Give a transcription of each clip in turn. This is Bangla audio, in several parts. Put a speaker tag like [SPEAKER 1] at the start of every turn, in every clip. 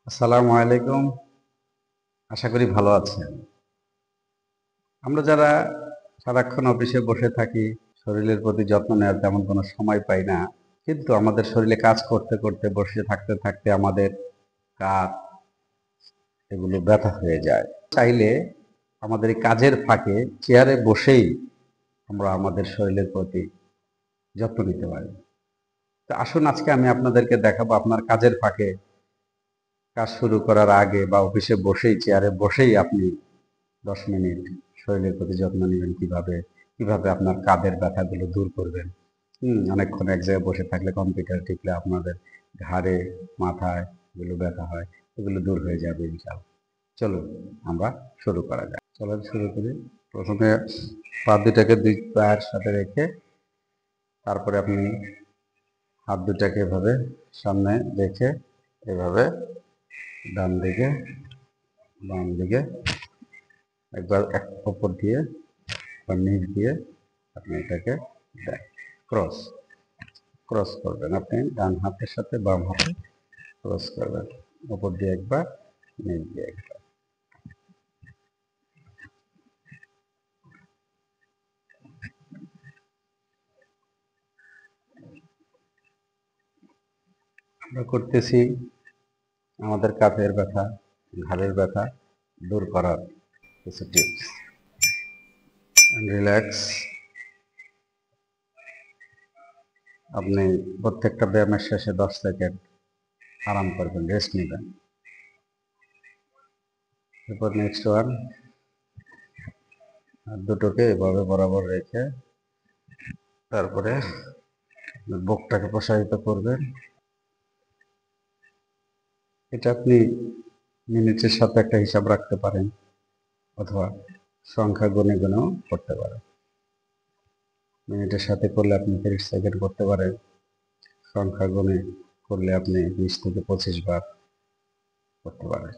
[SPEAKER 1] আসসালামু আলাইকুম। আশা করি ভালো আছেন। আমরা যারা সারাক্ষণ অফিসে বসে থাকি, শরীরের প্রতি যত্ন নেওয়ার তেমন কোনো সময় পাই না, কিন্তু আমাদের শরীরে কাজ করতে করতে বসে থাকতে থাকতে আমাদের কাঁধ এগুলো ব্যথা হয়ে যায়। চাইলে আমাদের এই কাজের ফাঁকে চেয়ারে বসেই আমরা আমাদের শরীরের প্রতি যত্ন নিতে পারি। তো আসুন আজকে আমি আপনাদেরকে দেখাবো আপনার কাজের ফাঁকে কাজ শুরু করার আগে বা অফিসে বসেই চেয়ারে বসেই আপনি 10 মিনিট শরীরের প্রতি যত্ন নেবেন কিভাবে, কিভাবে আপনার কাঁধের ব্যথাগুলো দূর করবেন। অনেকক্ষণ এক জায়গায় বসে থাকলে কম্পিউটার টিপলে আপনাদের ঘাড়ে, মাথায় এগুলো ব্যথা হয়, এগুলো দূর হয়ে যাবে ইনশাআল্লাহ। চলুন আমরা শুরু করা যাক। চলুন শুরু করি। প্রথমে পা দুটাকে দুই পায়ের সাথে রেখে তারপরে আপনি হাত দুটাকে এভাবে সামনে রেখে এভাবে ডান দিকে বাম দিকে একবার এক উপর দিয়ে বা নিচ দিয়ে আপনি এটাকে ক্রস ক্রস করবেন। আপনি ডান হাতের সাথে বাম হাতে ক্রস করবেন, উপর দিয়ে একবার নিচ দিয়ে একবার। আমরা করতেছি আমাদের কাঁধের ব্যথা, ঘাড়ের ব্যথা দূর করার কিছু টিপস। রিল্যাক্স। আপনি প্রত্যেকটা ব্যায়ামের শেষে 10 সেকেন্ড আরাম করবেন, রেস্ট নেবেন। এরপর নেক্সট ওয়ান, হাত দুটোকে এভাবে বরাবর রেখে তারপরে বুকটাকে প্রসারিত করবেন। এটা আপনি মিনিটের সাথে একটা হিসাব রাখতে পারেন অথবা সংখ্যা গুনে গুনেও করতে পারেন। মিনিটের সাথে করলে আপনি 30 সেকেন্ড করতে পারেন, সংখ্যা গুনে করলে আপনি 20 থেকে 25 বার করতে পারেন।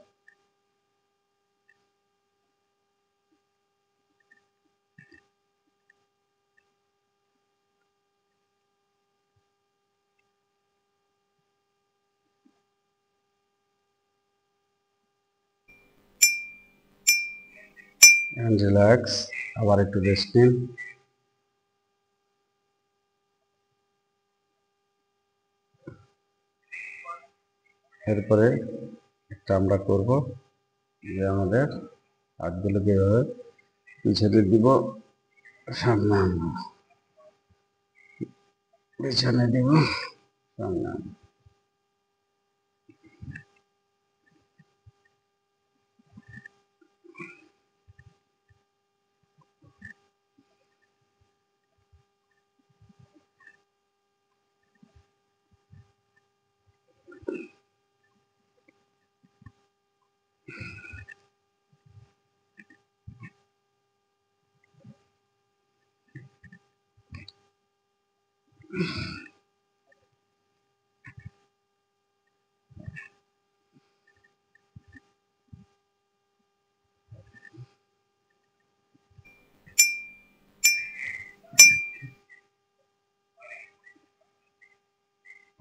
[SPEAKER 1] রিল্যাক্স। আবার একটু রেস্ট নিন। এরপরে একটা আমরা করব যে আমাদের হাতগুলোকে এভাবে পিছনে দিব, সামনে আনবো, পিছনে দিব, সামনে আনবো।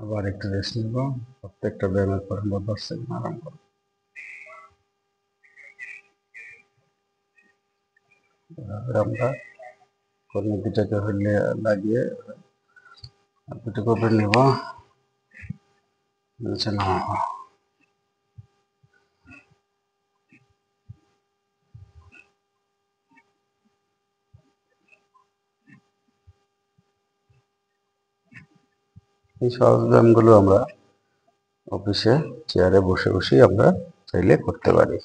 [SPEAKER 1] আবার একটু রেস্ট নিব। প্রত্যেকটা ব্যায়ামের পর আমরা 10 সেকেন্ড আরাম করব। আমরা কর্মী দুটাকে হলে লাগিয়ে দুটোকে উপরে নেব, নিচে নামাবো। এই সহজ ব্যায়ামগুলো আমরা অফিসে চেয়ারে বসে বসেই আমরা চাইলে করতে পারি।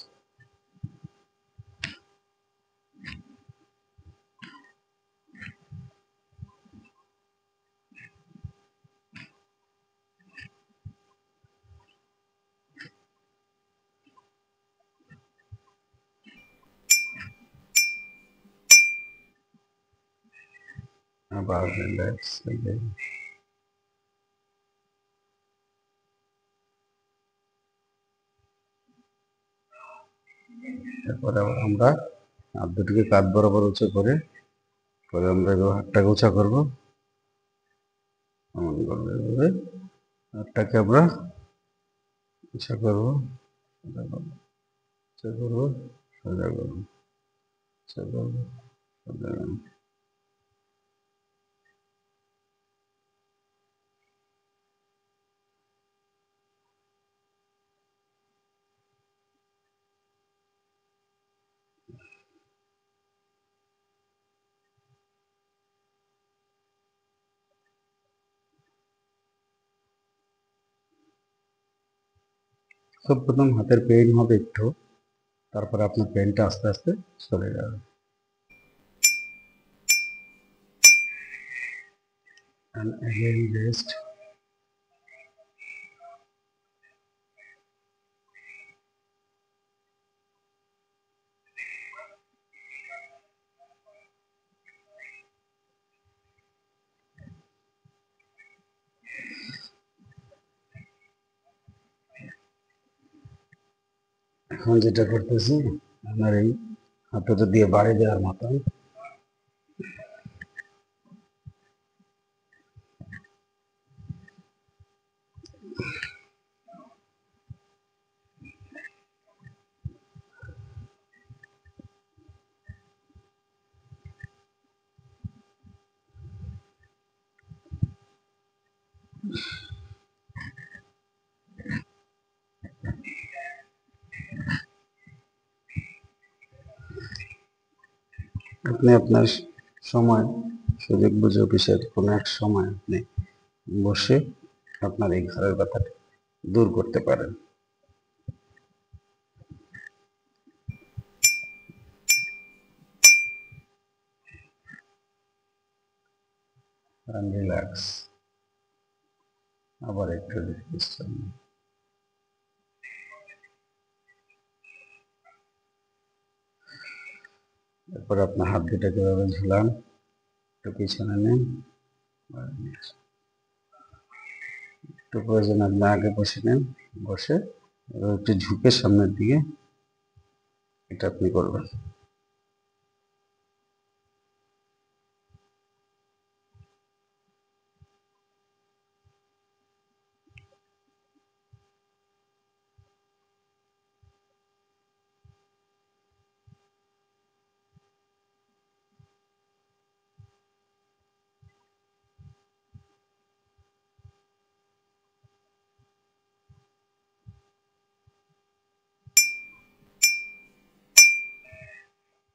[SPEAKER 1] আবার রিল্যাক্স। এরপরে আবার আমরা হাত দুটিকে কাঁধ বরাবর উঁচু করে পরে আমরা হাতটাকে উঁচা করবো, এমন করবো এভাবে হাতটাকে আমরা উঁচা করবো। সোজা করবো, সোজা করবো, সোজা করবো, সোজা করবো। সব প্রথম হাতের পেইন হবে একটু, তারপরে আপনার পেইনটা আস্তে আস্তে সরে যাবে। And again rest. এখন যেটা করতেছি, আপনার এই হাতটা দিয়ে বাড়ি দেওয়ার মতন আপনি আপনার সময় সুযোগ বুঝে অফিসের কোনো এক সময় আপনি বসে আপনার এই ঘরের ব্যথাটা দূর করতে পারেন। রিল্যাক্স, আবার একটু রিল্যাক্স। এরপর আপনার হাত দুটাকে এভাবে ঝুলান, একটু পিছনে নেন, একটু প্রয়োজন আপনি আগে বসে নেন, বসে এবার একটু ঝুঁকে সামনের দিকে এটা আপনি করবেন।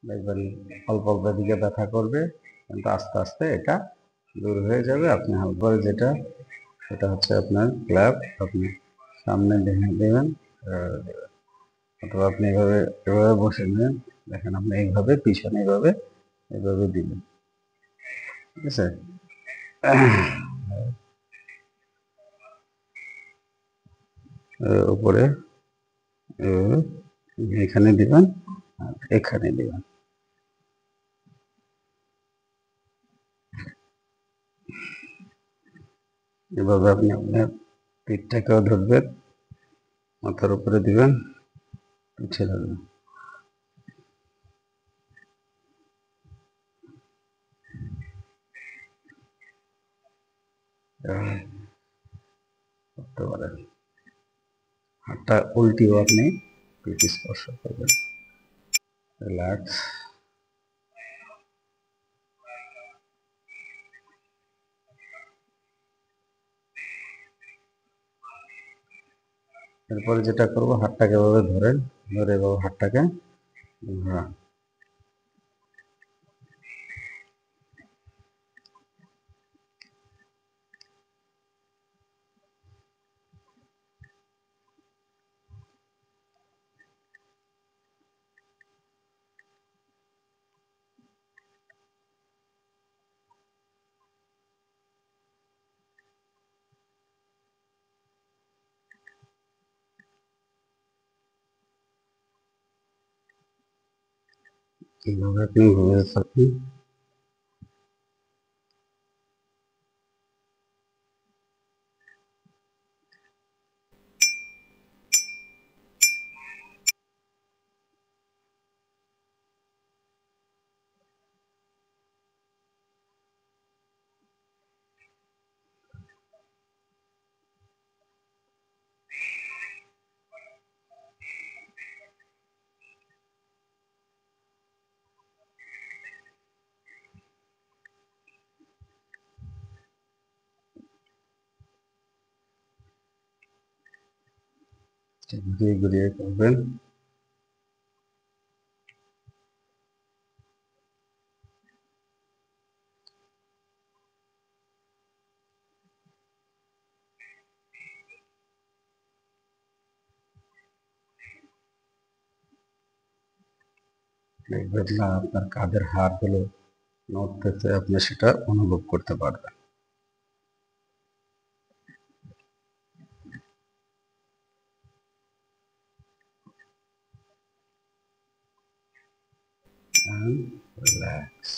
[SPEAKER 1] দেখবেন অল্প অল্প দিকে ব্যথা করবে, কিন্তু আস্তে আস্তে এটা দূর হয়ে যাবে। আপনি হালকা যেটা, সেটা হচ্ছে আপনার ক্ল্যাপ, আপনি সামনে দেখে দেবেন, অথবা আপনি এভাবে এভাবে বসে নেবেন, দেখেন আপনি এইভাবে পিছনে এইভাবে এভাবে দিবেন, ঠিক আছে? উপরে এভাবে এখানে দিবেন আর এখানে দিবেন। এভাবে আপনি আপনার পিঠটাকেও ধরবেন, মাথার উপরে দিবেন, পিঠে ধরবেন। এভাবে করতে পারেন। হাতটা উল্টিও আপনি পিঠ স্পর্শ করবেন। রিল্যাক্স। এরপরে যেটা করবো, হাতটাকে এভাবে ধরেন, ধরে এভাবে হাতটাকে ঘোরান। এইভাবে আপনি ঘুরে থাকুন। ঘুরিয়ে ঘুরিয়ে করবেন। দেখবেন না আপনার কাঁধের হাড়গুলো নড়তেছে, আপনি সেটা অনুভব করতে পারবেন। রিল্যাক্স।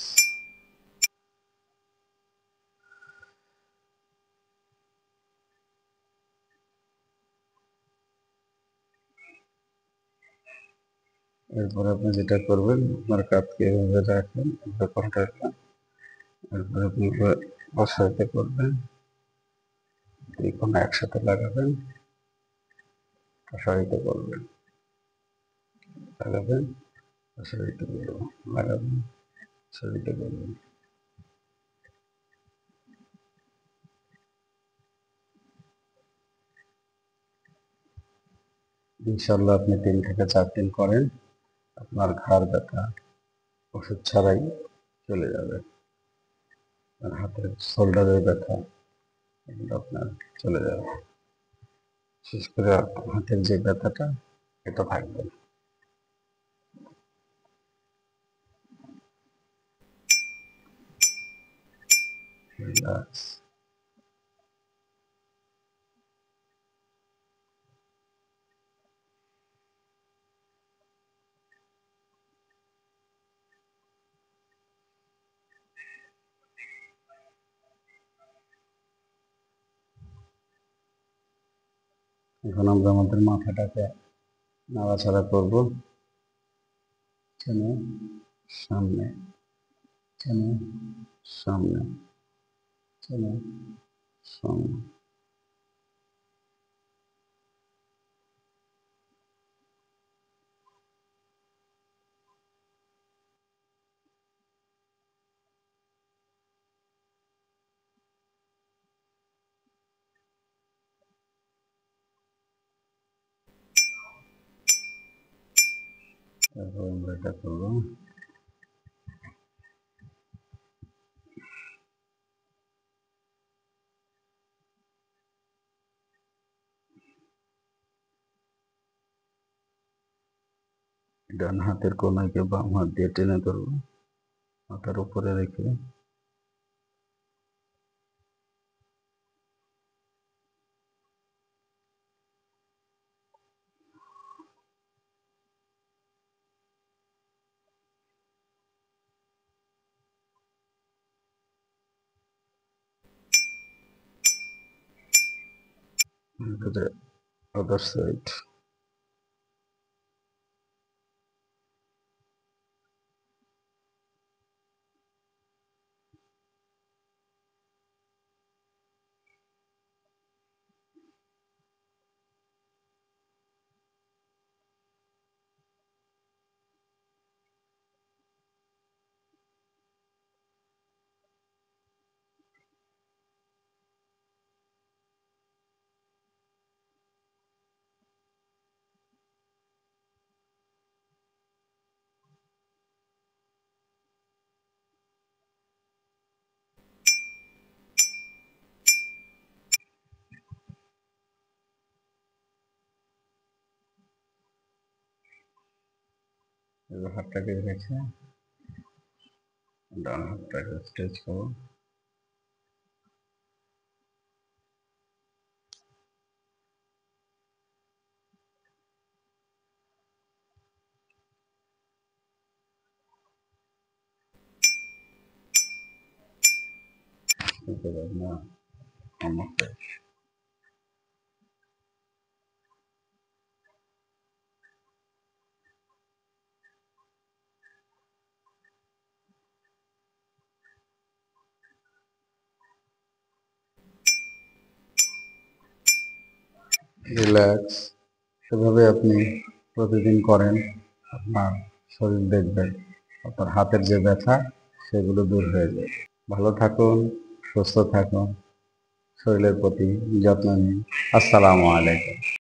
[SPEAKER 1] এরপর আপনি যেটা করবেন, আপনার কাঁধকে এভাবে রাখবেন, এভাবে কোনটা রাখবেন, এরপর আপনি প্রসারিত করবেন, এই কোনো একসাথে লাগাবেন, প্রসারিত করবেন, লাগাবেন, প্রসারিত করবেন, লাগাবেন, প্রসারিত করবেন। ইনশাল্লাহ আপনি 3 থেকে 4 দিন করেন, আপনার ঘাড় ব্যথা ওষুধ ছাড়াই চলে যাবে। আর হাতের শোল্ডারের ব্যথা এগুলো আপনার চলে যাবে। বিশেষ করে হাতের যে ব্যথাটা এটা থাকবে না। রিল্যাক্স। এখন আমরা আমাদের মাথাটাকে নাড়াচাড়া করব, চেনে সামনে, চেনে সামনে, চেনে সামনে। তারপর আমরা এটা করবো, ডান হাতের কোনাকে বাম হাত দিয়ে টেনে ধরবো, মাথার উপরে রেখে আদার সাইড। এবার হাতটাকে রেখে ডান হাতটাকে স্ট্রেচ করো, না আমাকে রিল্যাক্স। সেভাবে আপনি প্রতিদিন করেন, আপনার শরীর দেখবেন আপনার হাতের যে ব্যথা সেগুলো দূর হয়ে যায়। ভালো থাকুন, সুস্থ থাকুন, শরীরের প্রতি যত্ন নিন। আসসালামু আলাইকুম।